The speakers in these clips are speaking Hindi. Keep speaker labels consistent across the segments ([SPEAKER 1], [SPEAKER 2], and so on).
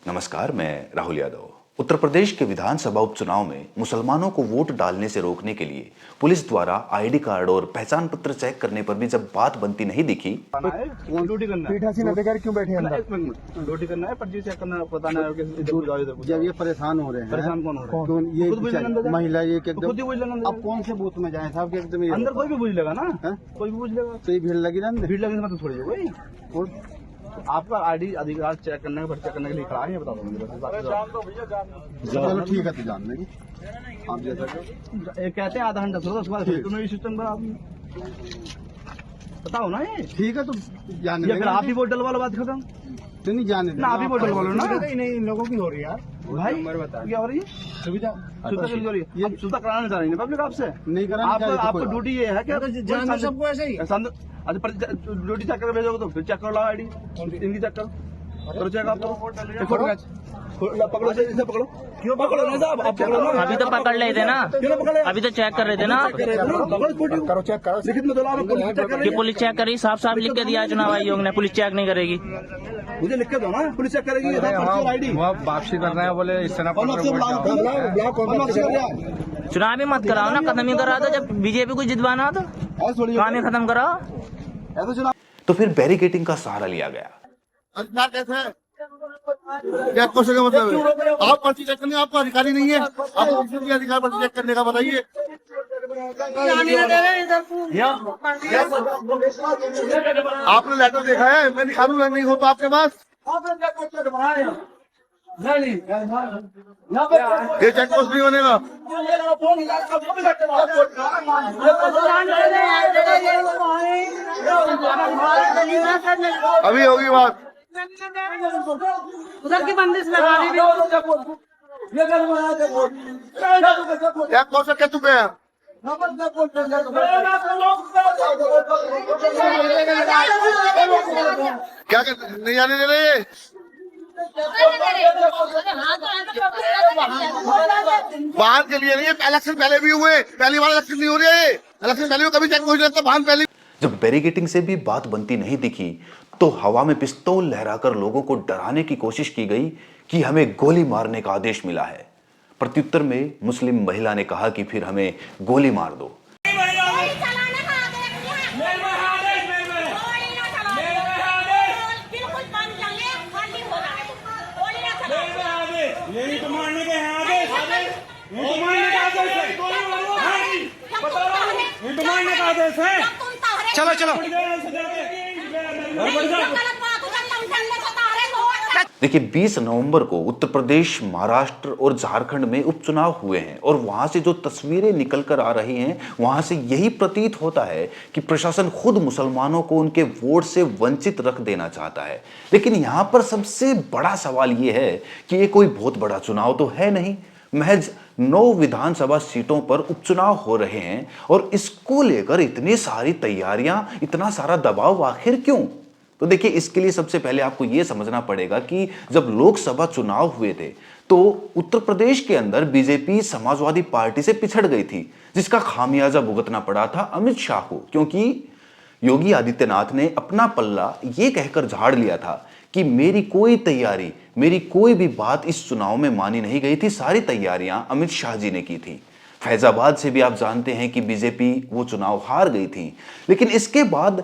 [SPEAKER 1] नमस्कार, मैं राहुल यादव। उत्तर प्रदेश के विधानसभा उपचुनाव में मुसलमानों को वोट डालने से रोकने के लिए पुलिस द्वारा आईडी कार्ड और पहचान पत्र चेक करने पर भी जब बात बनती नहीं दिखी,
[SPEAKER 2] ड्यूटी करना है।
[SPEAKER 3] क्यों बैठे अंदर?
[SPEAKER 2] ड्यूटी करना है, पर्ची चेक करना है, बताना है कि इधर जाओ इधर।
[SPEAKER 3] जब ये परेशान हो रहे हैं,
[SPEAKER 2] परेशान कौन हो रहा है?
[SPEAKER 3] कौन ये
[SPEAKER 2] खुद बुझ लेगा अंदर,
[SPEAKER 3] महिला ये
[SPEAKER 2] तो खुद ही बुझ लेगा अंदर।
[SPEAKER 3] अब कौन से बूथ में जाए साहब? एकदम
[SPEAKER 2] अंदर कोई भी बुझ लेगा ना,
[SPEAKER 3] हैं?
[SPEAKER 2] कोई भी बुझ लेगा।
[SPEAKER 3] तो ये भीड़ लगी ना अंदर।
[SPEAKER 2] भीड़ लगने से मतलब थोड़ी है कोई।
[SPEAKER 3] और
[SPEAKER 2] आपका आईडी अधिकार चेक करने का, चेक करने के लिए खड़ा है, ये बता दो मुझे बस।
[SPEAKER 3] चलो ठीक है, तो जान लेंगे आप जैसा।
[SPEAKER 2] ये कहते हैं आधा घंटा सुनो, उसके बाद तुम्हें ये सिस्टम बना बताओ ना। ये
[SPEAKER 3] ठीक है, तो जाने
[SPEAKER 2] या फिर आप ही वोट डलवा लो, बात खत्म।
[SPEAKER 3] तो नहीं जाने
[SPEAKER 2] ना आप ही वोट डलवा लो ना।
[SPEAKER 3] नहीं, इन लोगों की हो रही है यार
[SPEAKER 2] भाई क्या हो रही है?
[SPEAKER 3] सुविधा
[SPEAKER 2] सुविधा हो रही है। अब सुविधा कराना चाह रही है पब्लिक आपसे।
[SPEAKER 3] नहीं कराना
[SPEAKER 2] आपका ड्यूटी ये है कि
[SPEAKER 3] जाने सबको ऐसे ही।
[SPEAKER 2] अच्छा, ड्यूटी चेक कर भेजोगे तो फिर चेक करो आईडी इनकी, चेक करो चेक आप पकड़ो से, इसे पकड़ो। क्यों पकड़ो ना साहब? आप पकड़ो ना।
[SPEAKER 4] अभी तो पकड़ रहे थे ना,
[SPEAKER 2] क्यों ना पकड़े?
[SPEAKER 4] अभी तो चेक कर रहे थे ना
[SPEAKER 3] करो चेक करो।
[SPEAKER 2] लिखित में दो चेक कर
[SPEAKER 4] कि पुलिस चेक करी। साफ साफ लिख के दिया है चुनाव आयोग ने, पुलिस चेक नहीं करेगी।
[SPEAKER 2] मुझे लिख के दो ना, पुलिस चेक करेगी। आईडी
[SPEAKER 3] वापसी कर रहे हैं, बोले इस तरह
[SPEAKER 4] चुनाव ही मत कराओ ना, खत्म ही करा दो। जब बीजेपी को जितवाना हो तो काम ही खत्म कराओ।
[SPEAKER 1] तो फिर बैरिकेडिंग का सहारा लिया गया।
[SPEAKER 5] अधिकार कैसे है? क्या क्वेश्चन का मतलब है? आप पर्ची चेक करने, आपका अधिकारी नहीं है, आपको किसी अधिकार पर्ची चेक करने का बताइए। आपने लेटर देखा है? मैं दिखा दूंगा, नहीं हो तो आपके पास ये चेक पोस्ट नहीं होने का। अभी होगी बात।
[SPEAKER 6] उधर की बंदिश लगा दी।
[SPEAKER 5] क्या क्वेश्चन क्या चुके हैं? क्या नहीं जाने दे रहे? वाहन के लिए नहीं, इलेक्शन पहले भी हुए, पहली बार इलेक्शन नहीं हो रही है। इलेक्शन पहले कभी चेक नहीं होता, वाहन पहले।
[SPEAKER 1] जब बैरिकेडिंग से भी बात बनती नहीं दिखी तो हवा में पिस्तौल लहराकर लोगों को डराने की कोशिश की गई कि हमें गोली मारने का आदेश मिला है। प्रत्युत्तर में मुस्लिम महिला ने कहा कि फिर हमें गोली मार दो।
[SPEAKER 7] यही तो मारने के हैं आदेश, यही तो मारने का आदेश है, यही तो मारने का आदेश है।
[SPEAKER 5] चलो चलो
[SPEAKER 1] देखिए, 20 नवंबर को उत्तर प्रदेश, महाराष्ट्र और झारखंड में उपचुनाव हुए हैं और वहां से जो तस्वीरें निकल कर आ रही हैं, वहां से यही प्रतीत होता है कि प्रशासन खुद मुसलमानों को उनके वोट से वंचित रख देना चाहता है। लेकिन यहां पर सबसे बड़ा सवाल यह है कि ये कोई बहुत बड़ा चुनाव तो है नहीं, महज 9 विधानसभा सीटों पर उपचुनाव हो रहे हैं और इसको लेकर इतनी सारी तैयारियां, इतना सारा दबाव आखिर क्यों? तो देखिए, इसके लिए सबसे पहले आपको यह समझना पड़ेगा कि जब लोकसभा चुनाव हुए थे तो उत्तर प्रदेश के अंदर बीजेपी समाजवादी पार्टी से पिछड़ गई थी, जिसका खामियाजा भुगतना पड़ा था अमित शाह को, क्योंकि योगी आदित्यनाथ ने अपना पल्ला यह कहकर झाड़ लिया था कि मेरी कोई तैयारी, मेरी कोई भी बात इस चुनाव में मानी नहीं गई थी। सारी तैयारियां अमित शाह जी ने की थी। फैजाबाद से भी आप जानते हैं कि बीजेपी वो चुनाव हार गई थी। लेकिन इसके बाद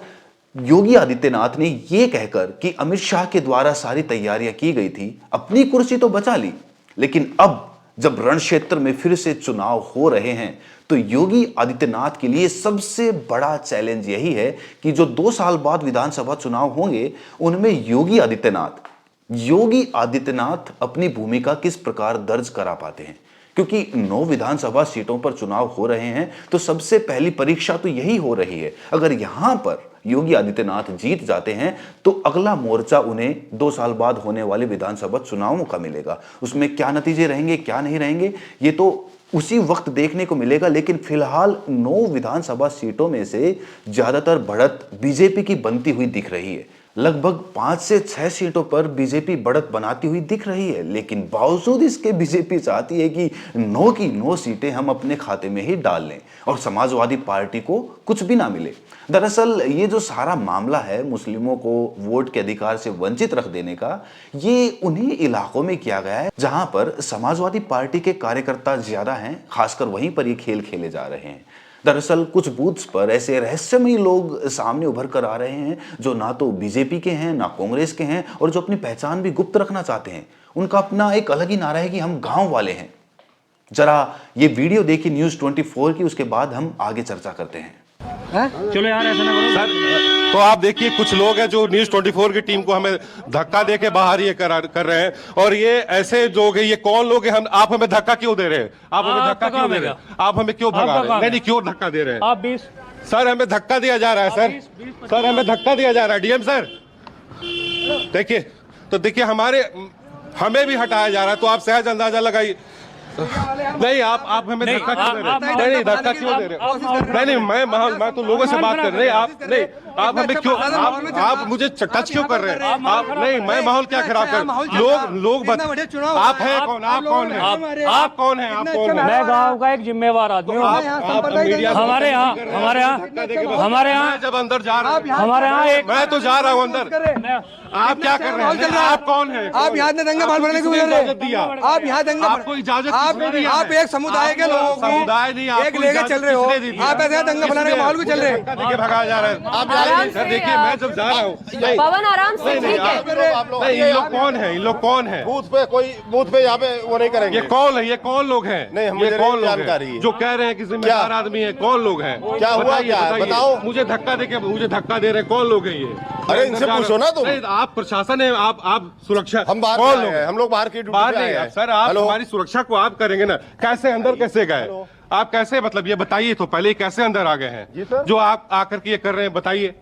[SPEAKER 1] योगी आदित्यनाथ ने यह कहकर कि अमित शाह के द्वारा सारी तैयारियां की गई थी, अपनी कुर्सी तो बचा ली। लेकिन अब जब रण क्षेत्र में फिर से चुनाव हो रहे हैं तो योगी आदित्यनाथ के लिए सबसे बड़ा चैलेंज यही है कि जो 2 साल बाद विधानसभा चुनाव होंगे, उनमें योगी आदित्यनाथ अपनी भूमिका किस प्रकार दर्ज करा पाते हैं। क्योंकि 9 विधानसभा सीटों पर चुनाव हो रहे हैं तो सबसे पहली परीक्षा तो यही हो रही है। अगर यहां पर योगी आदित्यनाथ जीत जाते हैं तो अगला मोर्चा उन्हें 2 साल बाद होने वाले विधानसभा चुनावों का मिलेगा। उसमें क्या नतीजे रहेंगे, क्या नहीं रहेंगे, ये तो उसी वक्त देखने को मिलेगा। लेकिन फिलहाल 9 विधानसभा सीटों में से ज्यादातर बढ़त बीजेपी की बनती हुई दिख रही है। लगभग 5 से 6 सीटों पर बीजेपी बढ़त बनाती हुई दिख रही है, लेकिन बावजूद इसके बीजेपी चाहती है कि 9 की 9 सीटें हम अपने खाते में ही डाल लें और समाजवादी पार्टी को कुछ भी ना मिले। दरअसल ये जो सारा मामला है मुस्लिमों को वोट के अधिकार से वंचित रख देने का, ये उन्हीं इलाकों में किया गया है जहां पर समाजवादी पार्टी के कार्यकर्ता ज्यादा हैं, खासकर वहीं पर ये खेल खेले जा रहे हैं। दरअसल कुछ बूथ्स पर ऐसे रहस्यमयी लोग सामने उभर कर आ रहे हैं जो ना तो बीजेपी के हैं ना कांग्रेस के हैं और जो अपनी पहचान भी गुप्त रखना चाहते हैं। उनका अपना एक अलग ही नारा है कि हम गांव वाले हैं। जरा ये वीडियो देखिए न्यूज़ 24 की, उसके बाद हम आगे चर्चा करते हैं।
[SPEAKER 7] चलो यार ऐसा ना करो सर। तो आप देखिए कुछ लोग हैं जो न्यूज़ 24 की टीम को हमें धक्का दे के बाहर ये कर रहे हैं, और ये ऐसे लोग हैं, ये कौन लोग हैं? आप हमें धक्का क्यों दे रहे हैं? आप हमें धक्का क्यों दे रहे हैं? आप हमें क्यों भगा रहे हैं? नहीं, क्यों धक्का दे रहे हैं?
[SPEAKER 6] आप 20
[SPEAKER 7] सर हमें धक्का दिया जा रहा है सर। सर हमें धक्का दिया जा रहा है डीएम सर। देखिए तो देखिए हमें भी हटाया जा रहा है, तो आप सहज अंदाजा लगाइए। नहीं आप हमें धक्का क्यों दे रहे हैं? नहीं धक्का क्यों दे रहे हैं? नहीं मैं तो लोगों से बात कर रहे हैं। आप हमें क्यों आप मुझे टच क्यों कर रहे हैं? आप नहीं, मैं माहौल क्या खराब कर लोग आप हैं कौन? आप कौन है? आप कौन है? आप कौन है?
[SPEAKER 6] मैं गांव का एक जिम्मेवार आदमी हूँ। हमारे यहाँ
[SPEAKER 7] जब अंदर जा रहे हैं,
[SPEAKER 6] हमारे यहाँ एक
[SPEAKER 7] मैं तो जा रहा हूँ अंदर। आप क्या कर रहे हैं? आप कौन है?
[SPEAKER 8] आप यहाँ दंगा मार भरने क्यों
[SPEAKER 7] इजाजत दिया?
[SPEAKER 8] आप यहाँ दंगा
[SPEAKER 7] आपको इजाजत किसने दी है?
[SPEAKER 8] आप एक समुदाय के लोगों को
[SPEAKER 7] समुदाय नहीं,
[SPEAKER 8] एक लेके चल रहे हो। आप ऐसे दंगा फैलाने का माहौल क्यों चल रहे हैं?
[SPEAKER 7] देखिए भगाया जा रहा है। आप सर देखिए मैं जब जा रहा हूँ
[SPEAKER 9] पवन आराम से, ठीक है।
[SPEAKER 7] ये लोग कौन है? इन लोग कौन है?
[SPEAKER 3] बूथ पे यहाँ पे वो नहीं करेंगे।
[SPEAKER 7] ये कौन है? ये कौन लोग हैं?
[SPEAKER 3] नहीं,
[SPEAKER 7] ये कौन लोग
[SPEAKER 3] जानकारी
[SPEAKER 7] हैं जो कह रहे हैं कि जिम्मेदार आदमी है? कौन लोग हैं?
[SPEAKER 3] क्या हुआ? क्या बताओ।
[SPEAKER 7] मुझे धक्का दे रहे हैं, कौन लोग हैं ये?
[SPEAKER 3] अरे इनसे पूछो ना तुम।
[SPEAKER 7] आप प्रशासन है, आप सुरक्षा।
[SPEAKER 3] हम बाहर
[SPEAKER 7] कौन लोग?
[SPEAKER 3] हम लोग बाहर की ड्यूटी
[SPEAKER 7] बाहर
[SPEAKER 3] पे आए
[SPEAKER 7] नहीं
[SPEAKER 3] हैं।
[SPEAKER 7] सर, आप हमारी सुरक्षा को आप करेंगे ना? कैसे अंदर कैसे गए आप? कैसे, मतलब ये बताइए तो पहले, कैसे अंदर आ गए हैं जो आप आकर के ये कर रहे हैं? बताइए।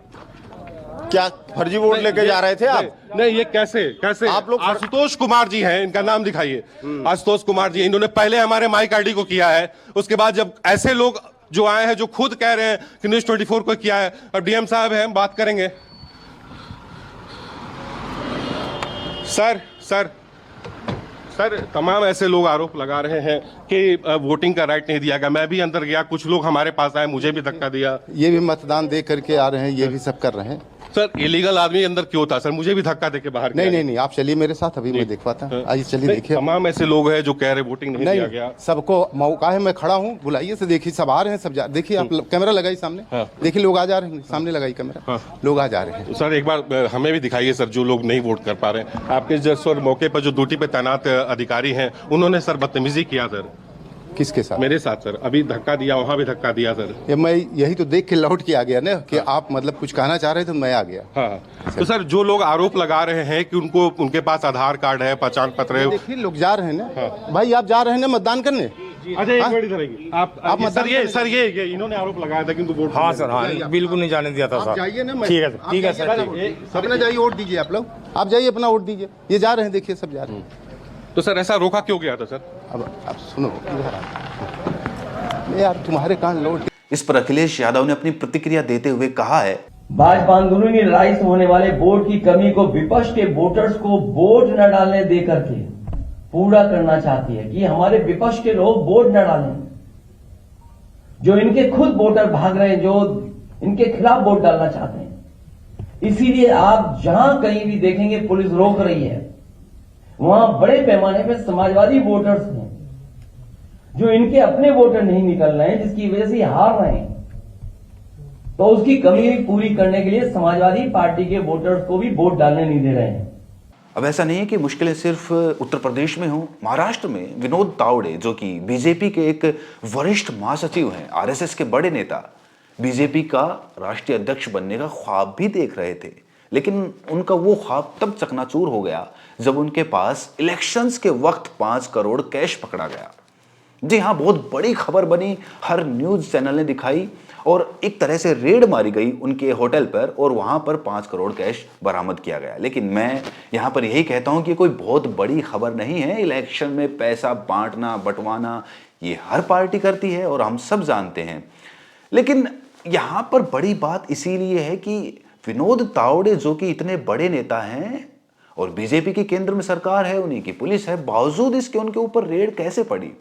[SPEAKER 3] क्या फर्जी वोट लेके जा रहे थे आप?
[SPEAKER 7] नहीं, ये कैसे
[SPEAKER 3] आप लोग?
[SPEAKER 7] आशुतोष कुमार जी हैं, इनका नाम दिखाइए। आशुतोष कुमार जी, इन्होंने पहले हमारे माइक आईडी को किया है। उसके बाद जब ऐसे लोग जो आए हैं जो खुद कह रहे हैं कि न्यूज़ 24 को किया है, अब डीएम साहब हैं, हम बात करेंगे। सर तमाम ऐसे लोग आरोप लगा रहे हैं कि वोटिंग का राइट नहीं दिया गया। मैं भी अंदर गया, कुछ लोग हमारे पास आए, मुझे भी धक्का दिया।
[SPEAKER 5] ये भी मतदान दे करके आ रहे हैं, ये भी सब कर रहे हैं।
[SPEAKER 7] सर इलीगल आदमी अंदर क्यों था सर? मुझे भी धक्का देके बाहर
[SPEAKER 5] नहीं, आप चलिए मेरे साथ, अभी मैं दिखवाता हूँ। आइए चलिए देखिए।
[SPEAKER 7] तमाम ऐसे लोग हैं जो कह रहे वोटिंग नहीं दिया गया।
[SPEAKER 5] सबको मौका है, मैं खड़ा हूँ, बुलाइए से देखिए, सब आ रहे हैं, सब देखिए। आप कैमरा लगाइए सामने, देखिए लोग आ जा रहे हैं, सामने लगाइए कैमरा, लोग आ जा रहे हैं।
[SPEAKER 7] सर एक बार हमें भी दिखाइए सर, जो लोग नहीं वोट कर पा रहे हैं। आपके जैसे मौके पर जो ड्यूटी पे तैनात अधिकारी हैं, उन्होंने सर बदतमीजी किया सर।
[SPEAKER 5] किसके साथ?
[SPEAKER 7] मेरे साथ सर। अभी धक्का दिया, वहाँ भी धक्का दिया सर।
[SPEAKER 5] ये मैं यही तो देख के लौट के आ गया ना कि आप मतलब कुछ कहना चाह रहे थे, तो मैं आ गया।
[SPEAKER 7] हाँ, तो सर जो लोग आरोप लगा रहे हैं कि उनके पास आधार कार्ड है, पहचान पत्र है।
[SPEAKER 5] देखिए लोग जा रहे हैं ना। भाई आप जा रहे हैं ना मतदान करने?
[SPEAKER 7] अच्छा एक मिनट इधर आइए। आप सर ये इन्होंने आरोप लगाया था कि उनको वोट।
[SPEAKER 6] हाँ सर, हाँ बिल्कुल नहीं जाने दिया था सर।
[SPEAKER 5] जाइए ना।
[SPEAKER 6] ठीक है सर।
[SPEAKER 5] अपना जाइए, वोट दीजिए। आप लोग आप जाइए, अपना वोट दीजिए। ये जा रहे हैं, देखिए सब जा रहे हैं।
[SPEAKER 7] तो सर ऐसा रोका क्यों गया था सर?
[SPEAKER 5] अब आप सुनो यार, तुम्हारे कान लौट।
[SPEAKER 1] इस पर अखिलेश यादव ने अपनी प्रतिक्रिया देते हुए कहा है,
[SPEAKER 10] भाजपा अंदरूनी लड़ाई से होने वाले वोट की कमी को विपक्ष के वोटर्स को वोट न डालने दे करके पूरा करना चाहती है कि हमारे विपक्ष के लोग वोट न डालें। जो इनके खुद वोटर भाग रहे हैं, जो इनके खिलाफ वोट डालना चाहते हैं। इसीलिए आप जहां कहीं भी देखेंगे पुलिस रोक रही है, वहां बड़े पैमाने पर समाजवादी वोटर्स हैं जो इनके अपने वोटर नहीं निकल रहे हैं, जिसकी वजह से हार रहे हैं। तो उसकी कमी पूरी करने के लिए समाजवादी पार्टी के वोटर्स को भी वोट डालने नहीं दे रहे हैं।
[SPEAKER 1] अब ऐसा नहीं है कि मुश्किलें सिर्फ उत्तर प्रदेश में हों। महाराष्ट्र में विनोद तावड़े, जो कि बीजेपी के एक वरिष्ठ महासचिव हैं, आरएसएस के बड़े नेता, बीजेपी का राष्ट्रीय अध्यक्ष बनने का ख्वाब भी देख रहे थे। लेकिन उनका वो ख्वाब तब चकनाचूर हो गया जब उनके पास इलेक्शंस के वक्त 5 करोड़ कैश पकड़ा गया। जी हाँ, बहुत बड़ी खबर बनी, हर न्यूज चैनल ने दिखाई और एक तरह से रेड मारी गई उनके होटल पर और वहां पर 5 करोड़ कैश बरामद किया गया। लेकिन मैं यहां पर यही कहता हूं कि कोई बहुत बड़ी खबर नहीं है। इलेक्शन में पैसा बांटना बंटवाना ये हर पार्टी करती है और हम सब जानते हैं। लेकिन यहां पर बड़ी बात इसीलिए है कि विनोद तावड़े जो कि इतने बड़े नेता हैं और बीजेपी की केंद्र में सरकार है, उन्हीं की पुलिस है, बावजूद इसके उनके ऊपर रेड कैसे पड़ी?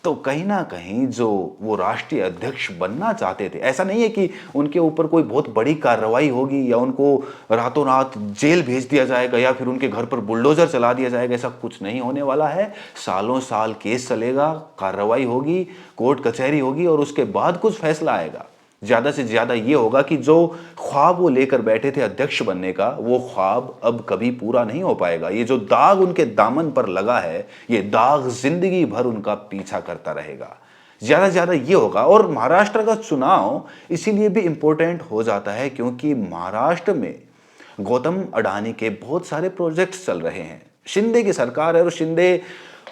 [SPEAKER 1] तो कहीं ना कहीं जो वो राष्ट्रीय अध्यक्ष बनना चाहते थे, ऐसा नहीं है कि उनके ऊपर कोई बहुत बड़ी कार्रवाई होगी या उनको रातों रात जेल भेज दिया जाएगा या फिर उनके घर पर बुलडोजर चला दिया जाएगा, ऐसा कुछ नहीं होने वाला है। सालों साल केस चलेगा, कार्रवाई होगी, कोर्ट कचहरी होगी और उसके बाद कुछ फैसला आएगा। ज्यादा से ज्यादा ये होगा कि जो ख्वाब वो लेकर बैठे थे अध्यक्ष बनने का, वो ख्वाब अब कभी पूरा नहीं हो पाएगा। ये जो दाग उनके दामन पर लगा है, ये दाग जिंदगी भर उनका पीछा करता रहेगा। ज्यादा से ज्यादा ये होगा। और महाराष्ट्र का चुनाव इसीलिए भी इंपॉर्टेंट हो जाता है क्योंकि महाराष्ट्र में गौतम अडानी के बहुत सारे प्रोजेक्ट्स चल रहे हैं। शिंदे की सरकार है और शिंदे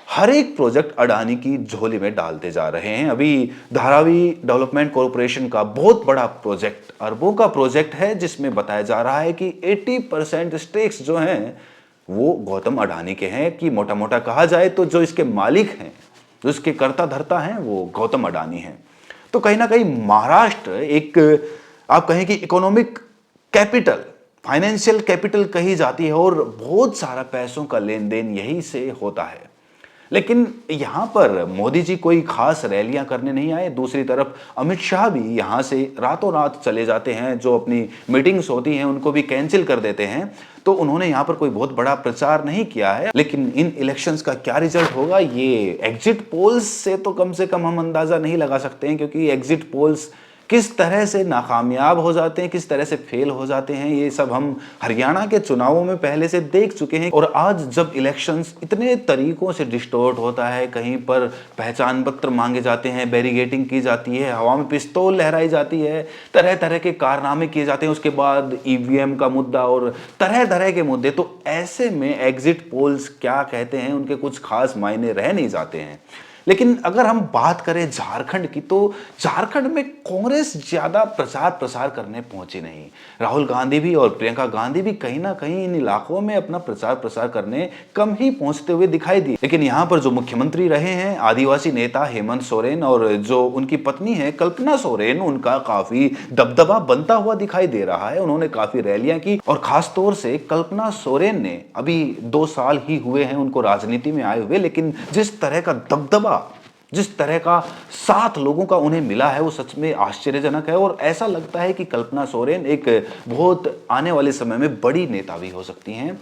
[SPEAKER 1] हर एक प्रोजेक्ट अडानी की झोली में डालते जा रहे हैं। अभी धारावी डेवलपमेंट कॉर्पोरेशन का बहुत बड़ा प्रोजेक्ट, अरबों का प्रोजेक्ट है, जिसमें बताया जा रहा है कि 80% स्टेक्स जो हैं वो गौतम अडानी के हैं। कि मोटा मोटा कहा जाए तो जो इसके मालिक हैं, जो इसके कर्ता धर्ता हैं, वो गौतम अडानी हैं। तो कहीं ना कहीं महाराष्ट्र एक, आप कहें कि इकोनॉमिक कैपिटल, फाइनेंशियल कैपिटल कही जाती है और बहुत सारा पैसों का लेन देन यही से होता है। लेकिन यहां पर मोदी जी कोई खास रैलियां करने नहीं आए। दूसरी तरफ अमित शाह भी यहां से रातों रात चले जाते हैं, जो अपनी मीटिंग्स होती हैं उनको भी कैंसिल कर देते हैं। तो उन्होंने यहां पर कोई बहुत बड़ा प्रचार नहीं किया है। लेकिन इन इलेक्शंस का क्या रिजल्ट होगा, ये एग्जिट पोल्स से तो कम से कम हम अंदाजा नहीं लगा सकते हैं, क्योंकि एग्जिट पोल्स किस तरह से नाकामयाब हो जाते हैं, किस तरह से फेल हो जाते हैं, ये सब हम हरियाणा के चुनावों में पहले से देख चुके हैं। और आज जब इलेक्शंस इतने तरीकों से डिस्टोर्ट होता है, कहीं पर पहचान पत्र मांगे जाते हैं, बैरिगेटिंग की जाती है, हवा में पिस्तौल लहराई जाती है, तरह तरह के कारनामे किए जाते हैं, उसके बाद ईवीएम का मुद्दा और तरह तरह के मुद्दे, तो ऐसे में एग्जिट पोल्स क्या कहते हैं, उनके कुछ खास मायने रह नहीं जाते हैं। लेकिन अगर हम बात करें झारखंड की, तो झारखंड में कांग्रेस ज्यादा प्रचार प्रसार करने पहुंची नहीं। राहुल गांधी भी और प्रियंका गांधी भी कहीं ना कहीं इन इलाकों में अपना प्रचार प्रसार करने कम ही पहुंचते हुए दिखाई दिए। लेकिन यहां पर जो मुख्यमंत्री रहे हैं आदिवासी नेता हेमंत सोरेन, और जो उनकी पत्नी है कल्पना सोरेन, उनका काफी दबदबा बनता हुआ दिखाई दे रहा है। उन्होंने काफी रैलियां की और खासतौर से कल्पना सोरेन ने, अभी 2 साल ही हुए हैं उनको राजनीति में आए हुए, लेकिन जिस तरह का दबदबा, जिस तरह का साथ लोगों का उन्हें मिला है, वो सच में आश्चर्यजनक है। और ऐसा लगता है कि कल्पना सोरेन एक बहुत आने वाले समय में बड़ी नेता भी हो सकती हैं।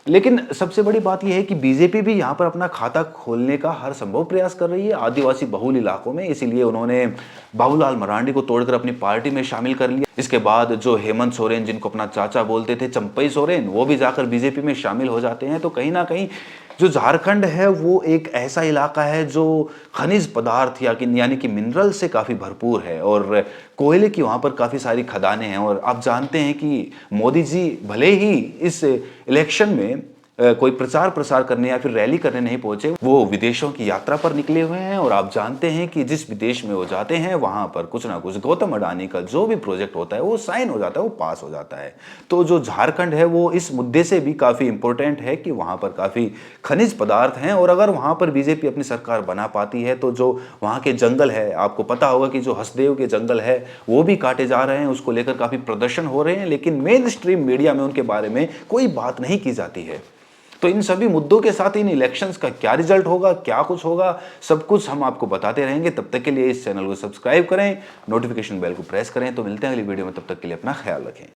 [SPEAKER 1] लेकिन सबसे बड़ी बात यह है कि बीजेपी भी यहां पर अपना खाता खोलने का हर संभव प्रयास कर रही है आदिवासी बहुल इलाकों में। इसीलिए उन्होंने बाबूलाल मरांडी को तोड़कर अपनी पार्टी में शामिल कर लिया। इसके बाद जो हेमंत सोरेन, जिनको अपना चाचा बोलते थे, चंपई सोरेन, वो भी जाकर बीजेपी में शामिल हो जाते हैं। तो कहीं ना कहीं जो झारखंड है वो एक ऐसा इलाका है जो खनिज पदार्थ यानी कि मिनरल से काफ़ी भरपूर है और कोयले की वहाँ पर काफ़ी सारी खदानें हैं। और आप जानते हैं कि मोदी जी भले ही इस इलेक्शन में कोई प्रचार प्रसार करने या फिर रैली करने नहीं पहुंचे, वो विदेशों की यात्रा पर निकले हुए हैं। और आप जानते हैं कि जिस विदेश में वो जाते हैं वहां पर कुछ ना कुछ गौतम अडानी का जो भी प्रोजेक्ट होता है वो साइन हो जाता है, वो पास हो जाता है। तो जो झारखंड है वो इस मुद्दे से भी काफी इंपॉर्टेंट है कि वहां पर काफी खनिज पदार्थ हैं। और अगर वहां पर बीजेपी अपनी सरकार बना पाती है तो जो वहां के जंगल है, आपको पता होगा कि जो हसदेव के जंगल है वो भी काटे जा रहे हैं, उसको लेकर काफी प्रदर्शन हो रहे हैं, लेकिन मेन स्ट्रीम मीडिया में उनके बारे में कोई बात नहीं की जाती है। तो इन सभी मुद्दों के साथ इन इलेक्शंस का क्या रिजल्ट होगा, क्या कुछ होगा, सब कुछ हम आपको बताते रहेंगे। तब तक के लिए इस चैनल को सब्सक्राइब करें, नोटिफिकेशन बेल को प्रेस करें। तो मिलते हैं अगली वीडियो में, तब तक के लिए अपना ख्याल रखें।